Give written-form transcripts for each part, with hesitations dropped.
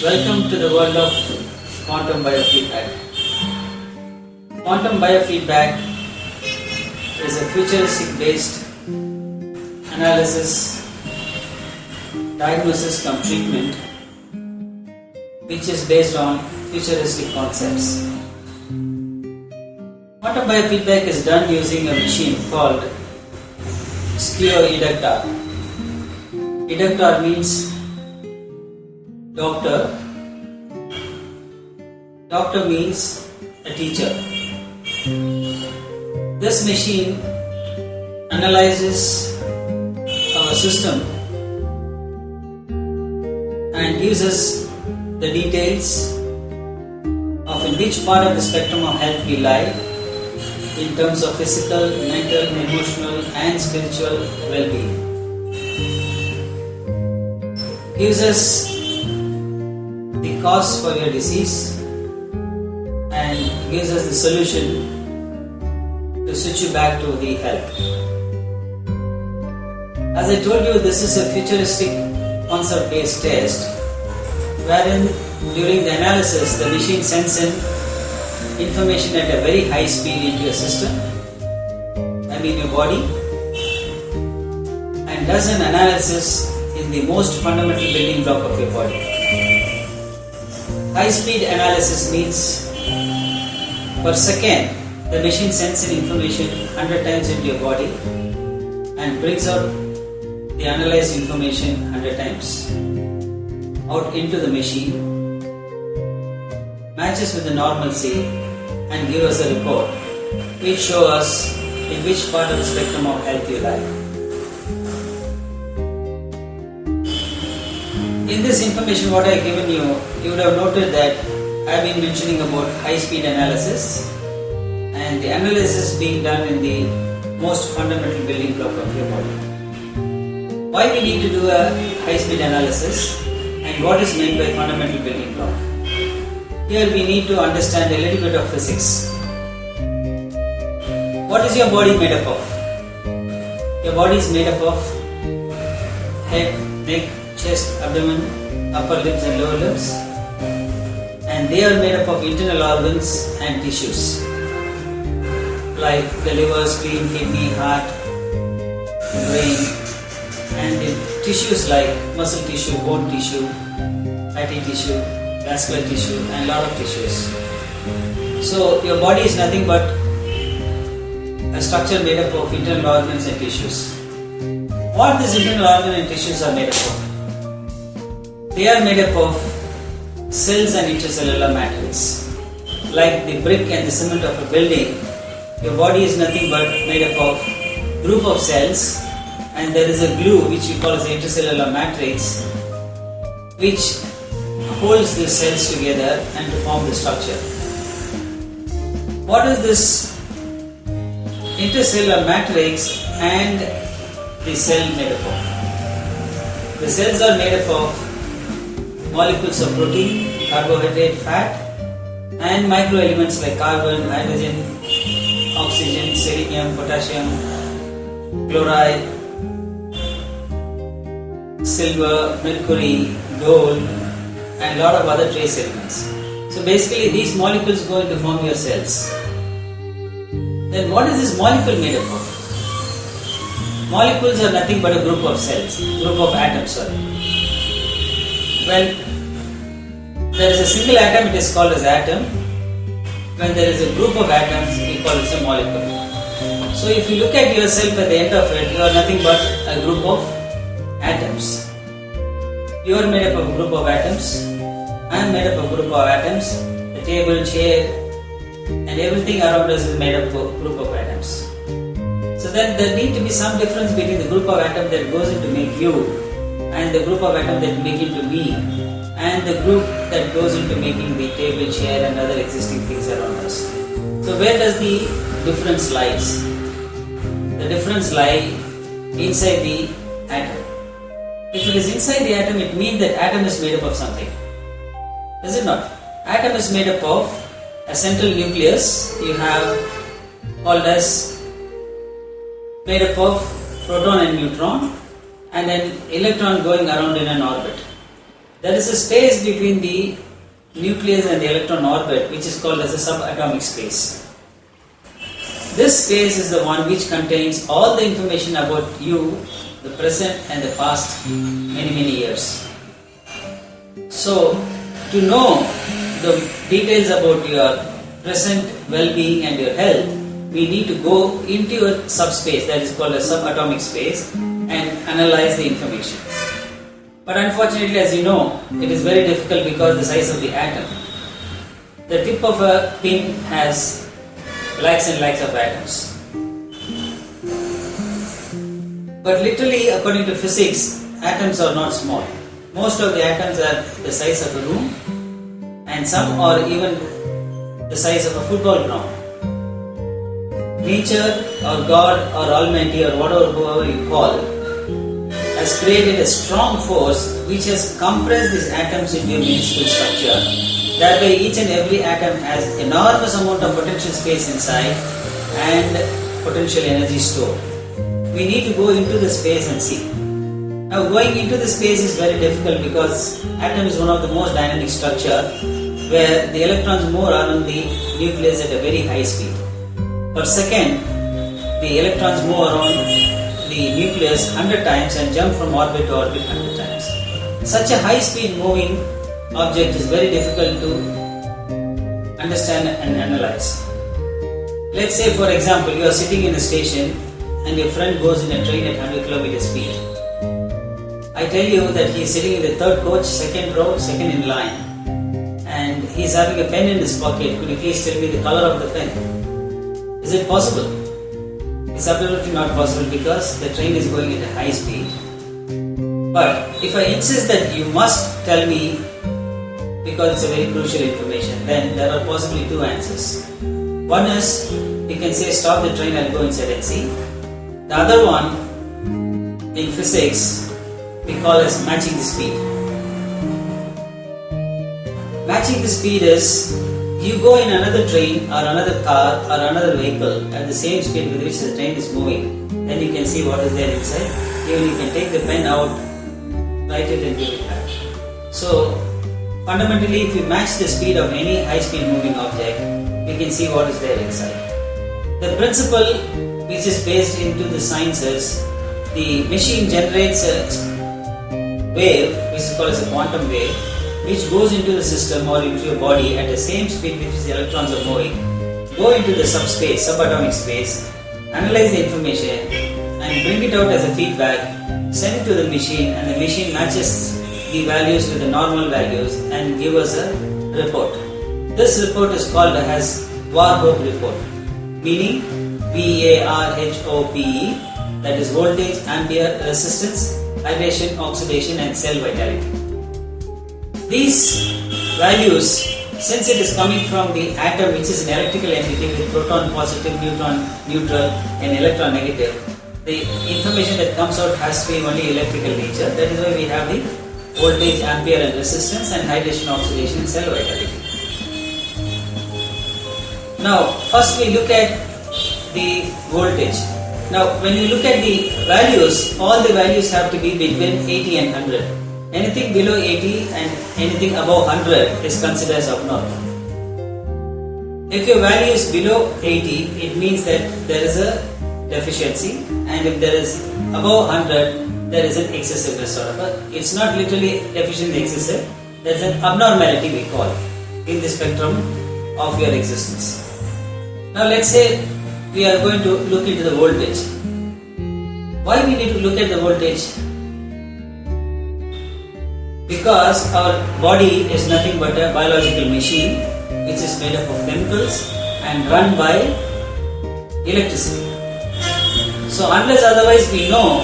Welcome to the world of quantum biofeedback. Quantum biofeedback is a futuristic based analysis, diagnosis cum treatment which is based on futuristic concepts. Quantum biofeedback is done using a machine called SKIO Eductor. Eductor means doctor. Doctor means a teacher. This machine analyzes our system and gives us the details of in which part of the spectrum of health we lie in terms of physical, mental, emotional and spiritual well-being. Gives us the cause for your disease and gives us the solution to switch you back to the health. As I told you, this is a futuristic concept-based test wherein during the analysis the machine sends in information at a very high speed into your system, your body, and does an analysis in the most fundamental building block of your body. High speed analysis means per second the machine sends in information 100 times into your body and brings out the analyzed information 100 times out into the machine, matches with the normalcy and give us a report which shows us in which part of the spectrum of health you lie. In this information what I have given you, you would have noted that I have been mentioning about high speed analysis and the analysis being done in the most fundamental building block of your body. Why we need to do a high speed analysis and what is meant by fundamental building block? Here we need to understand a little bit of physics. What is your body made up of? Your body is made up of head, neck, chest, abdomen, upper limbs and lower limbs, and they are made up of internal organs and tissues like the liver, spleen, kidney, heart, brain, and the tissues like muscle tissue, bone tissue, fatty tissue, vascular tissue and lot of tissues. So your body is nothing but a structure made up of internal organs and tissues. What these internal organs and tissues are made up of? They are made up of cells and intracellular matrix. Like the brick and the cement of a building, your body is nothing but made up of group of cells, and there is a glue which we call as the intracellular matrix which holds the cells together and to form the structure. What is this intracellular matrix and the cell made up of? The cells are made up of molecules of protein, carbohydrate, fat and microelements like carbon, hydrogen, oxygen, selenium, potassium, chloride, silver, mercury, gold and a lot of other trace elements. So basically these molecules go into form your cells. Then what is this molecule made up of? Molecules are nothing but a group of cells, group of atoms, When there is a single atom, it is called as atom. When there is a group of atoms, we call it a molecule. So if you look at yourself at the end of it, you are nothing but a group of atoms. You are made up of a group of atoms. I am made up of a group of atoms. The table, chair and everything around us is made up of a group of atoms. So then there need to be some difference between the group of atoms that goes into make you and the group of atoms that make into me and the group that goes into making the table, chair and other existing things around us. So where does the difference lies? The difference lies inside the atom. If it is inside the atom, it means that atom is made up of something. Is it not? Atom is made up of a central nucleus you have called as made up of proton and neutron and an electron going around in an orbit. There is a space between the nucleus and the electron orbit which is called as a subatomic space. This space is the one which contains all the information about you, the present and the past many years. So, to know the details about your present well-being and your health, we need to go into a subspace that is called a subatomic space and analyze the information. But unfortunately, as you know, it is very difficult because the size of the atom. The tip of a pin has lakhs and lakhs of atoms. But literally, according to physics, atoms are not small. Most of the atoms are the size of a room, and some are even the size of a football ground. Nature or God or Almighty or whoever you call has created a strong force which has compressed these atoms into a minuscule structure. Thereby each and every atom has enormous amount of potential space inside and potential energy stored. We need to go into the space and see. Now going into the space is very difficult because atom is one of the most dynamic structure where the electrons move around the nucleus at a very high speed. Per second, the electrons move around the nucleus 100 times and jump from orbit to orbit 100 times. Such a high speed moving object is very difficult to understand and analyze. Let's say for example you are sitting in a station and your friend goes in a train at 100 km speed. I tell you that he is sitting in the third coach, second row, second in line, and he is having a pen in his pocket. Could you please tell me the color of the pen? Is it possible? It's absolutely not possible because the train is going at a high speed. But if I insist that you must tell me because it's a very crucial information, then there are possibly two answers. One is you can say stop the train, I'll go inside and see. The other one in physics we call as matching the speed. Matching the speed is you go in another train or another car or another vehicle at the same speed with which the train is moving, then you can see what is there inside. Even you can take the pen out, write it and give it back. So fundamentally if we match the speed of any high speed moving object, we can see what is there inside. The principle which is based into the science is the machine generates a wave which is called as a quantum wave, which goes into the system or into your body at the same speed with which the electrons are moving, go into the subspace, subatomic space, analyze the information and bring it out as a feedback, send it to the machine, and the machine matches the values with the normal values and give us a report. This report is called as Warhope report, meaning VARHOPE, that is voltage, ampere, resistance, hydration, oxidation and cell vitality. These values, since it is coming from the atom which is an electrical entity with proton positive, neutron neutral and electron negative, the information that comes out has to be only electrical nature. That is why we have the voltage, ampere and resistance and hydration, oxidation and cell vitality. Now first we look at the voltage. Now when you look at the values, all the values have to be between 80 and 100. Anything below 80 and anything above 100 is considered as abnormal. If your value is below 80, it means that there is a deficiency, and if there is above 100, there is an excessiveness sort of a. It's not literally deficient, excessive. There is an abnormality we call in the spectrum of your existence. Now let's say we are going to look into the voltage. Why we need to look at the voltage? Because our body is nothing but a biological machine which is made up of chemicals and run by electricity. So unless otherwise we know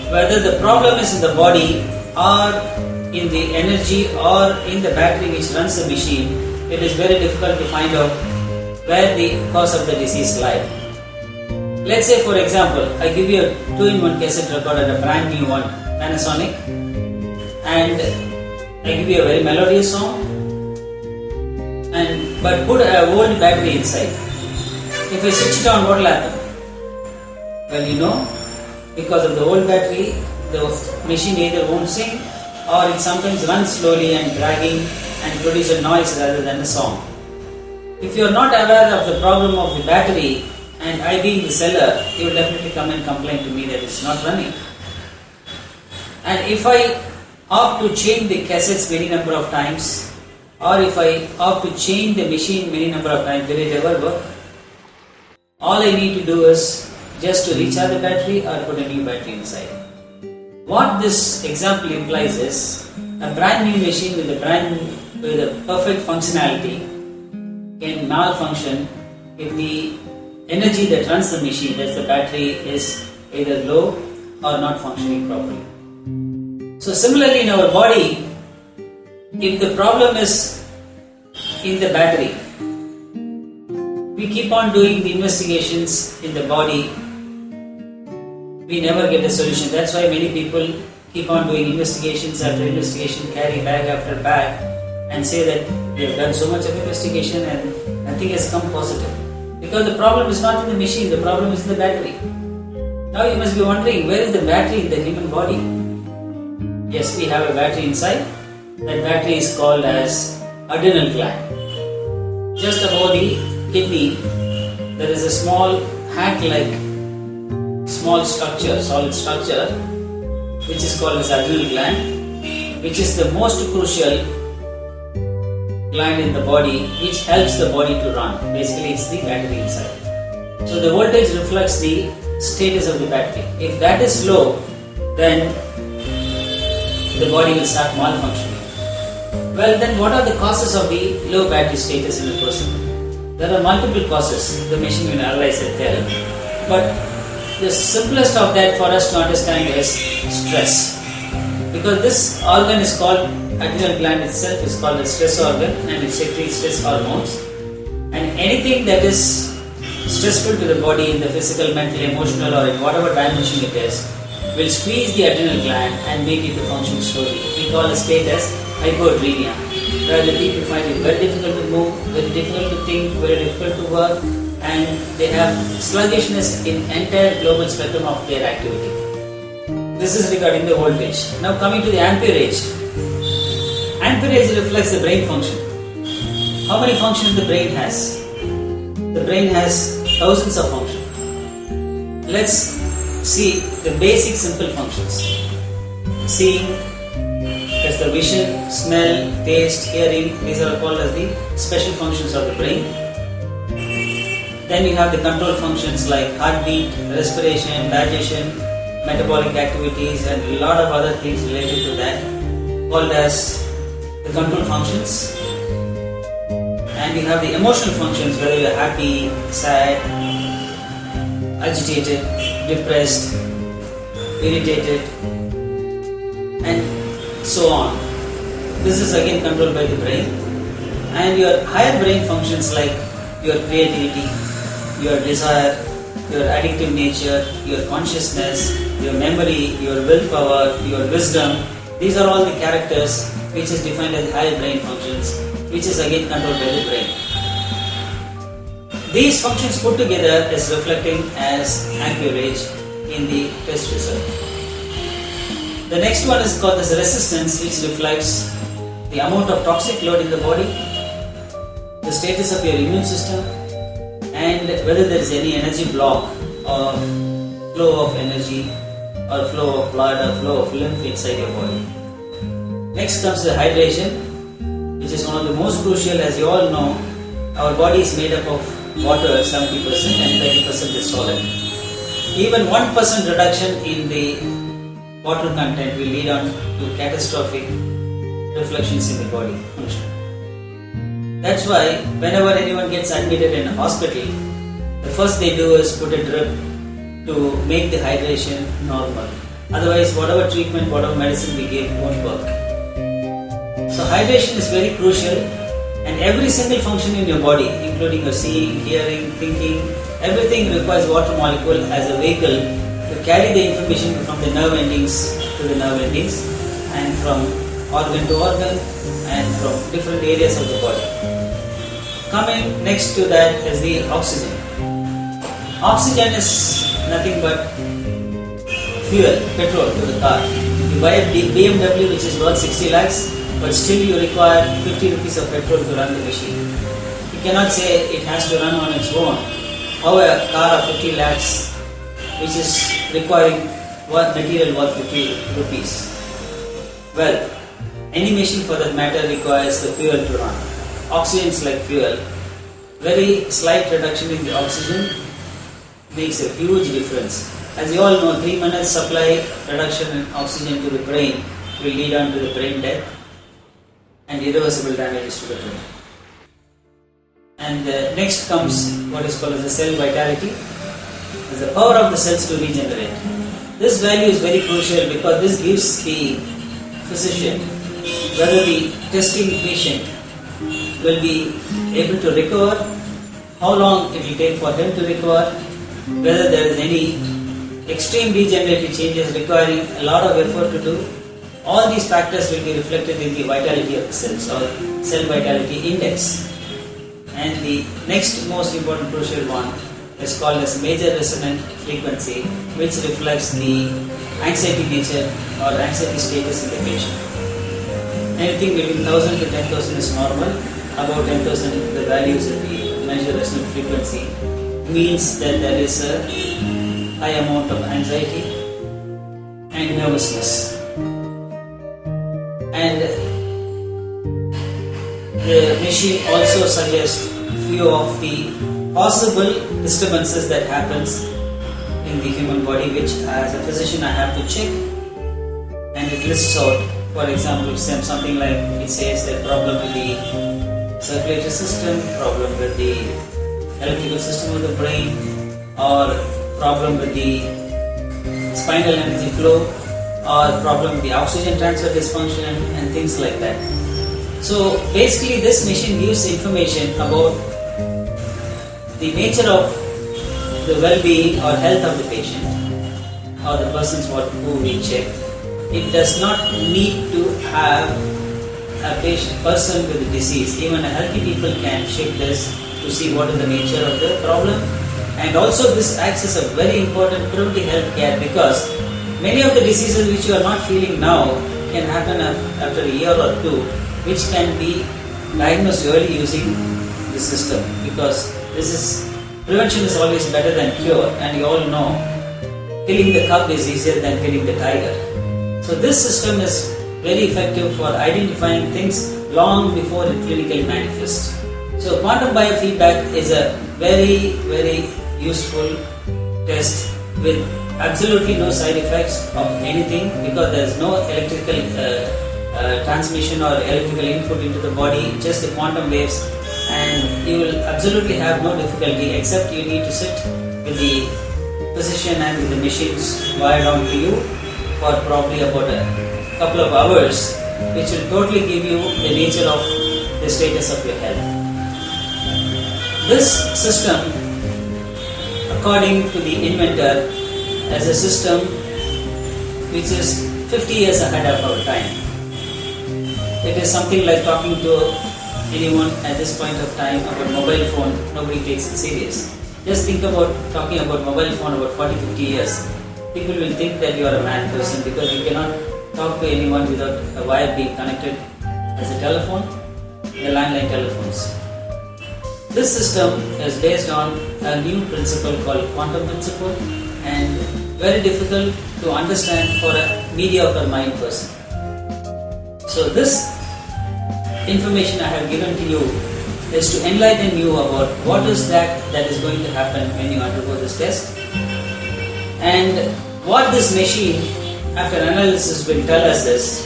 whether the problem is in the body or in the energy or in the battery which runs the machine, it is very difficult to find out where the cause of the disease lies. Let's say for example, I give you a 2-in-1 cassette recorder, a brand new one, Panasonic, and I give you a very melodious song, but put a old battery inside. If I switch it on, what will happen? Well, you know, because of the old battery, the machine either won't sing or it sometimes runs slowly and dragging and produce a noise rather than a song. If you are not aware of the problem of the battery, and I being the seller, you will definitely come and complain to me that it's not running. And if I opt to change the cassettes many number of times, or if I opt to change the machine many number of times, will it ever work? All I need to do is just to recharge the battery or put a new battery inside. What this example implies is a brand new machine with a perfect functionality can malfunction if the energy that runs the machine, that's the battery, is either low or not functioning properly. So similarly in our body, if the problem is in the battery, we keep on doing the investigations in the body, we never get a solution. That's why many people keep on doing investigations after investigation, carry bag after bag, and say that they have done so much of investigation and nothing has come positive. Because the problem is not in the machine, the problem is in the battery. Now you must be wondering, where is the battery in the human body? Yes, we have a battery inside. That battery is called as adrenal gland. Just above the kidney, there is a small hat-like small structure, solid structure, which is called as adrenal gland, which is the most crucial gland in the body, which helps the body to run. Basically, it's the battery inside. So the voltage reflects the status of the battery. If that is low, then the body will start malfunctioning. Well, then what are the causes of the low battery status in a person? There are multiple causes. The machine will analyze and tell. But the simplest of that for us to understand is stress. Because this organ is called, adrenal gland itself is called a stress organ, and it secretes stress hormones. And anything that is stressful to the body in the physical, mental, emotional, or in whatever dimension it is, will squeeze the adrenal gland and make it to function slowly. We call a state as hypoadrenia, where the people find it very difficult to move, very difficult to think, very difficult to work, and they have sluggishness in entire global spectrum of their activity. This is regarding the voltage. Now coming to the amperage. Amperage reflects the brain function. How many functions the brain has? The brain has thousands of functions. Let's see the basic simple functions. Seeing, that's the vision, smell, taste, hearing. These are called as the special functions of the brain. Then you have the control functions like heartbeat, respiration, digestion, metabolic activities, and a lot of other things related to that, called as the control functions. And you have the emotional functions, whether you are happy, sad, agitated, depressed, irritated, and so on. This is again controlled by the brain. And your higher brain functions like your creativity, your desire, your addictive nature, your consciousness, your memory, your willpower, your wisdom. These are all the characters which is defined as higher brain functions, which is again controlled by the brain. These functions put together is reflecting as amperage in the test result. The next one is called as resistance, which reflects the amount of toxic load in the body, the status of your immune system, and whether there is any energy block or flow of energy or flow of blood or flow of lymph inside your body. Next comes the hydration, which is one of the most crucial. As you all know, our body is made up of water 70% and 30% is solid. Even 1% reduction in the water content will lead on to catastrophic reflections in the body function. That's why whenever anyone gets admitted in a hospital, the first they do is put a drip to make the hydration normal. Otherwise, whatever treatment, whatever medicine we give won't work. So hydration is very crucial, and every single function in your body, including your seeing, hearing, thinking, everything requires water molecule as a vehicle to carry the information from the nerve endings to the nerve endings, and from organ to organ, and from different areas of the body. Coming next to that is the oxygen. Oxygen is nothing but fuel, petrol to the car. If You buy a BMW which is worth 60 lakhs, but still you require 50 rupees of petrol to run the machine. You cannot say it has to run on its own. How a car of 50 lakhs which is requiring material worth 50 rupees. Well, any machine for that matter requires the fuel to run. Oxygen is like fuel. Very slight reduction in the oxygen makes a huge difference. As you all know, 3 minutes supply reduction in oxygen to the brain will lead on to the brain death and irreversible damages to the brain. And next comes what is called as the cell vitality. It's the power of the cells to regenerate. This value is very crucial because this gives the physician whether the testing patient will be able to recover, how long it will take for him to recover, whether there is any extreme degenerative changes requiring a lot of effort to do. All these factors will be reflected in the vitality of the cells or cell vitality index. And the next most important crucial one is called as major resonant frequency, which reflects the anxiety nature or anxiety status in the patient. Anything between 1000 to 10,000 is normal. Above 10,000, the values of the major resonant frequency means that there is a high amount of anxiety and nervousness. And the machine also suggests few of the possible disturbances that happens in the human body, which as a physician I have to check, and it lists out, for example, something like it says that problem with the circulatory system, problem with the electrical system of the brain, or problem with the spinal energy flow, or problem with the oxygen transfer dysfunction and things like that. So basically this machine gives information about the nature of the well-being or health of the patient or the persons who we check. It does not need to have a person with a disease. Even a healthy people can check this to see what is the nature of the problem. And also this acts as a very important preventive health care, because many of the diseases which you are not feeling now can happen after a year or two, which can be diagnosed early using the system, because prevention is always better than cure, and you all know killing the cub is easier than killing the tiger. So this system is very effective for identifying things long before it clinically manifests. So quantum biofeedback is a very, very useful test with absolutely no side effects of anything, because there is no electrical transmission or electrical input into the body, just the quantum waves, and you will absolutely have no difficulty, except you need to sit with the physician and with the machines wired on to you for probably about a couple of hours, which will totally give you the nature of the status of your health. This system, according to the inventor, is a system which is 50 years ahead of our time. It is something like talking to anyone at this point of time about mobile phone. Nobody takes it serious. Just think about talking about mobile phone about 40-50 years. People will think that you are a mad person, because you cannot talk to anyone without a wire being connected as a telephone, the landline telephones. This system is based on a new principle called quantum principle, and very difficult to understand for a mediocre mind person. So this information I have given to you is to enlighten you about what is that is going to happen when you undergo this test, and what this machine after analysis will tell us is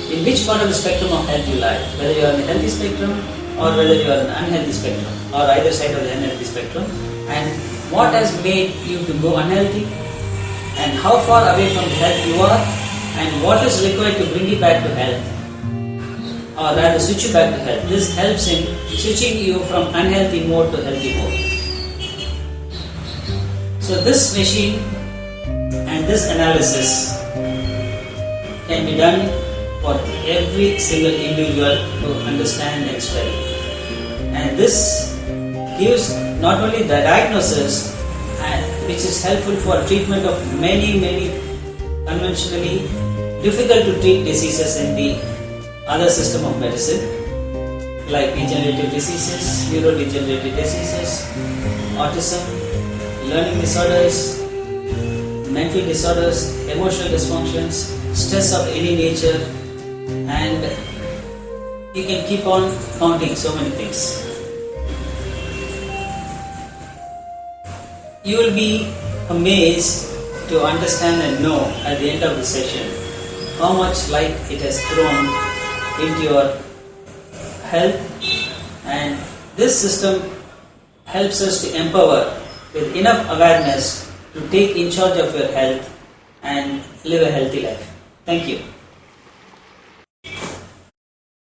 in which part of the spectrum of health you lie, whether you are in the healthy spectrum or whether you are in the unhealthy spectrum, or either side of the unhealthy spectrum, and what has made you to go unhealthy, and how far away from health you are, and what is required to bring you back to health, or rather switch you back to health. This helps in switching you from unhealthy mode to healthy mode. So this machine and this analysis can be done for every single individual to understand and study. And this gives not only the diagnosis, which is helpful for treatment of many conventionally difficult to treat diseases in the other system of medicine, like degenerative diseases, neurodegenerative diseases, autism, learning disorders, mental disorders, emotional dysfunctions, stress of any nature, and you can keep on counting so many things. You will be amazed to understand and know at the end of the session how much light it has thrown into your health, and this system helps us to empower with enough awareness to take in charge of your health and live a healthy life. Thank you.